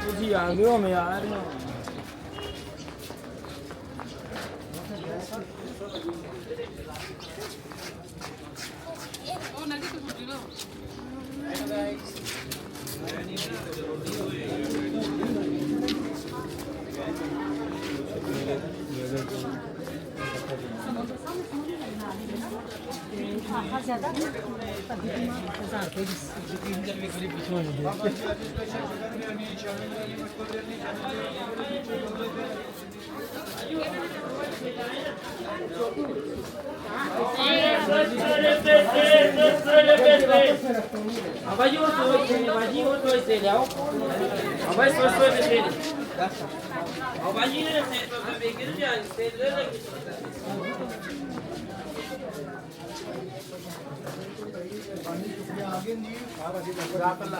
ਤੁਸੀਂ ਆ ਗਏ ਹੋ ਮੈਂ ਆ ਰਿਹਾ ਉਹ ਨਦੀ ਤੋਂ ਪੁੱਛ ਲਓ ज्यादा हजार कोई Abaji o to se le ao. Abaji so se le. Abaji ne se to be gir ja se le le. आगे नहीं रात ला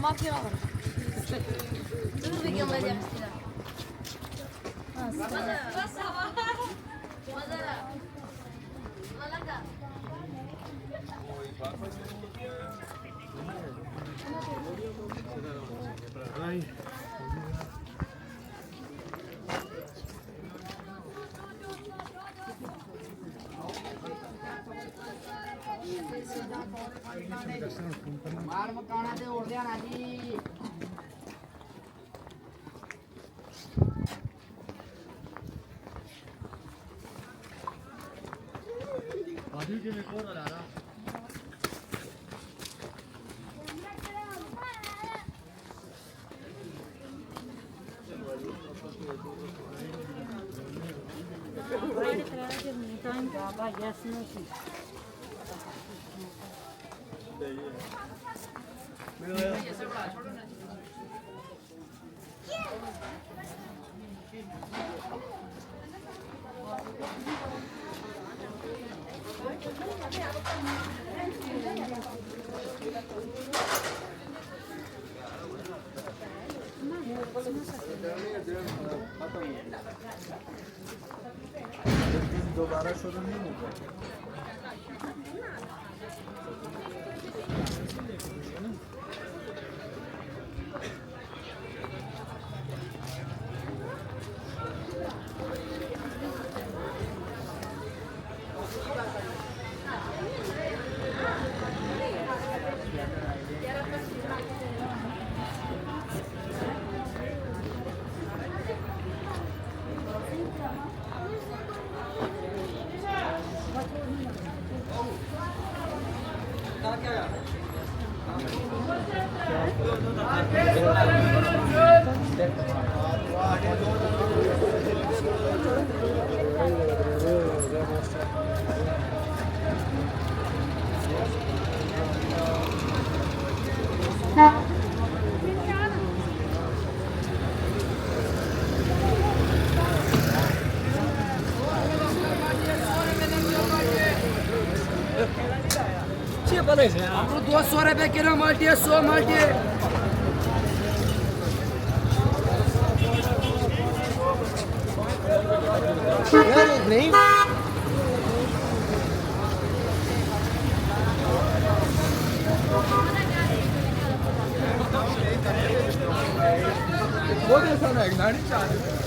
Mafya var. Dur bir gömeceğim size. मार मकाना से उड़ दिया ना जी आधी के में कौन आ रहा Time baba yasno ki. दोबारा शुरू नहीं होगा हमको 200 रुपए किलो माल्टी है 100 माल्टी है नहीं वो जैसा ना एक नानी चाह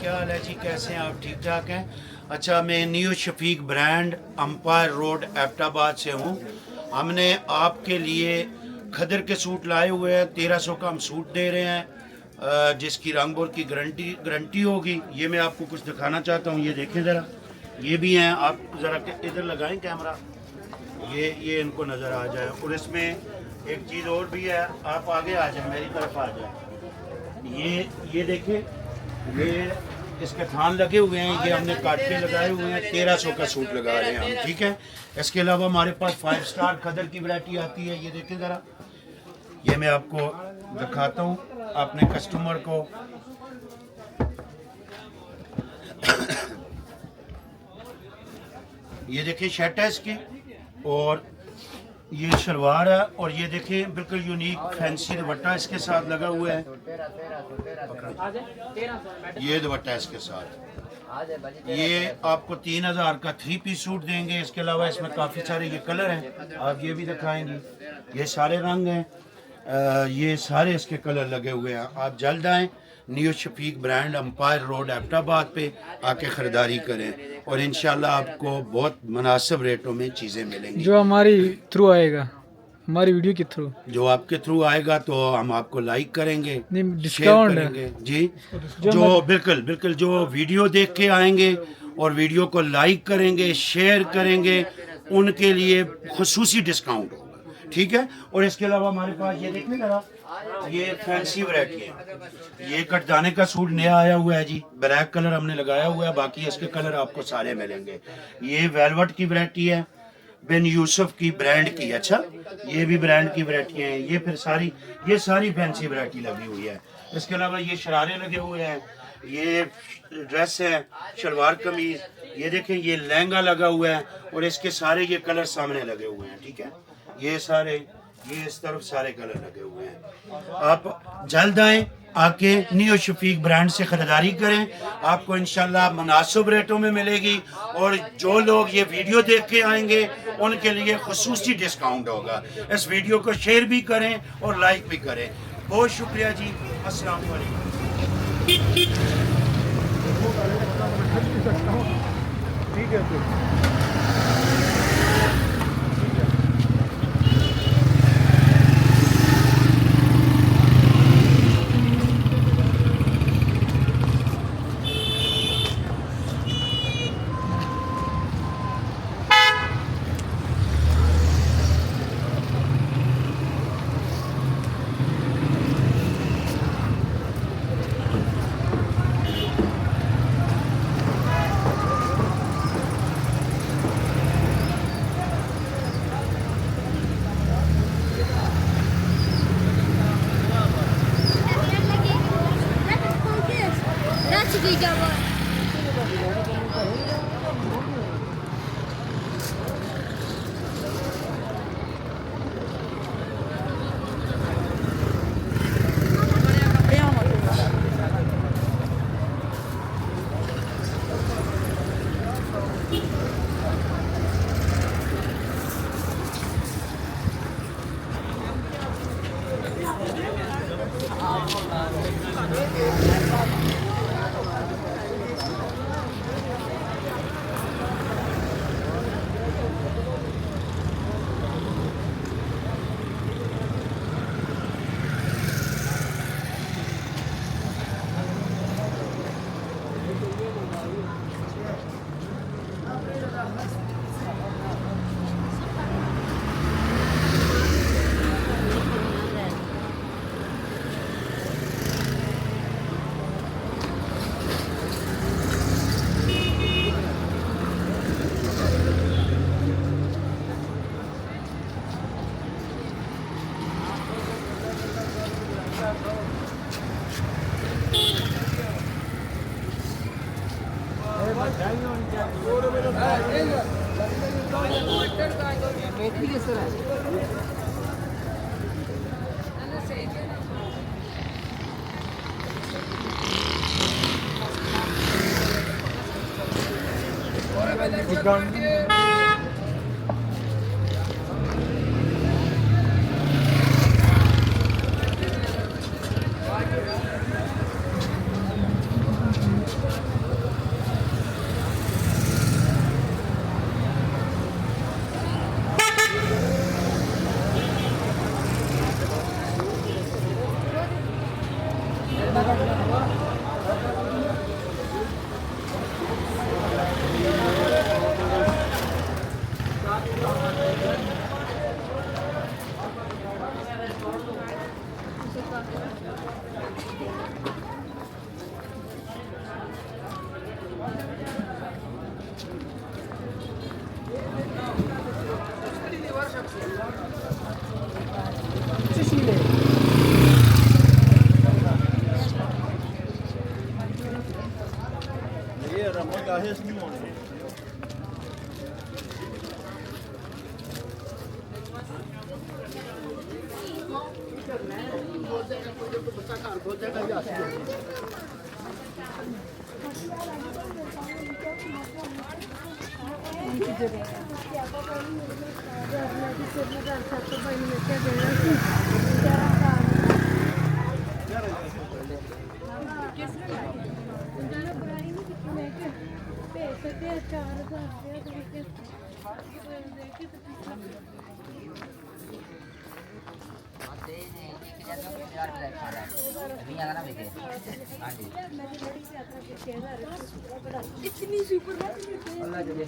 क्या हाल है जी, कैसे हैं आप? ठीक ठाक हैं? अच्छा, मैं New Shafiq Brand Umpire Road Abbottabad से हूँ। हमने आपके लिए खदर के सूट लाए हुए हैं। 1300 का हम सूट दे रहे हैं, जिसकी रंग बोर की गारंटी होगी। ये मैं आपको कुछ दिखाना चाहता हूँ, ये देखें ज़रा। ये भी हैं, आप ज़रा इधर लगाएं कैमरा, ये इनको नज़र आ जाए। और इसमें एक चीज़ और भी है, आप आगे आ जाए, मेरी तरफ आ जाए। ये देखें, ये इसके थान लगे हुए हैं, ये हमने काट के लगाए हुए हैं। 1300 का सूट लगा रहे हैं हम, ठीक है। इसके अलावा हमारे पास 5 स्टार खदर की वैरायटी आती है। ये देखें ज़रा, ये मैं आपको दिखाता हूँ अपने कस्टमर को। ये देखिए शर्ट है इसकी, और ये शलवार है, और ये देखें बिल्कुल यूनिक फैंसी दुपट्टा इसके साथ लगा हुआ है। ये दुपट्टा इसके साथ, ये आपको 3000 का 3 पीस सूट देंगे। इसके अलावा इसमें काफ़ी सारे ये कलर हैं, आप ये भी दिखाएंगे। ये सारे रंग हैं, ये सारे इसके कलर लगे हुए हैं। आप जल्द आएँ, New Shafiq Brand Umpire Road Abbottabad पे आके ख़रीदारी करें, और इंशाल्लाह आपको बहुत मुनासिब रेटों में चीज़ें मिलेंगी। जो हमारी थ्रू आएगा, हमारी वीडियो के थ्रू, जो आपके थ्रू आएगा तो हम आपको लाइक करेंगे, शेयर डिस्काउंट करेंगे जी। जो बिल्कुल जो वीडियो देख के आएंगे और वीडियो को लाइक करेंगे, शेयर करेंगे, उनके लिए खुसूसी डिस्काउंट होगा, ठीक है। और इसके अलावा हमारे पास ये देखिए जरा, ये फैंसी वैरायटी है। ये कटदाने का सूट नया आया हुआ है जी, ब्लैक कलर हमने लगाया हुआ है, बाकी इसके कलर आपको सारे मिलेंगे। ये वेलवेट की वैरायटी है, बिन यूसुफ की ब्रांड की। अच्छा, ये भी ब्रांड की वैरायटी है। ये फिर सारी फैंसी वैरायटी लगी हुई है। इसके अलावा ये शरारे लगे हुए हैं, ये ड्रेस है, शलवार कमीज, ये देखें, ये लहंगा लगा हुआ है, और इसके सारे ये कलर सामने लगे हुए हैं, ठीक है। ये इस तरफ सारे कलर लगे हुए हैं। आप जल्द आएँ, आके न्यू शफीक ब्रांड से ख़रीदारी करें, आपको इंशाल्लाह मुनासिब रेटों में मिलेगी। और जो लोग ये वीडियो देख के आएंगे उनके लिए खुसूसी डिस्काउंट होगा। इस वीडियो को शेयर भी करें और लाइक भी करें। बहुत शुक्रिया जी, अस्सलाम वालेकुम। ठीक है। मेथी किस तरह है? इतनी सुपर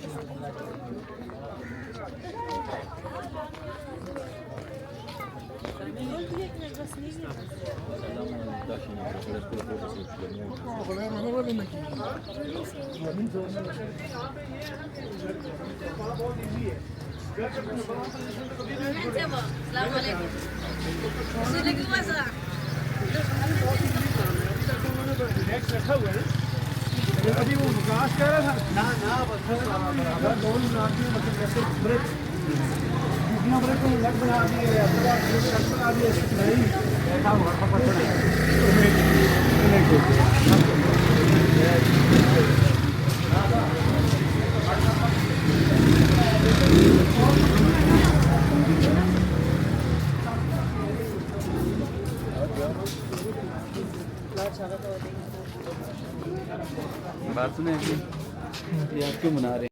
अभी वो विकास कर रहा था ना ना बस दोनों मिनट में मतलब कैसे ब्रेक दूसरा ब्रेक को लग बना दिए अथवा लग बना दिए नहीं ऐसा हुआ पकड़ बात सुने ये आप क्यों मना रहे हैं?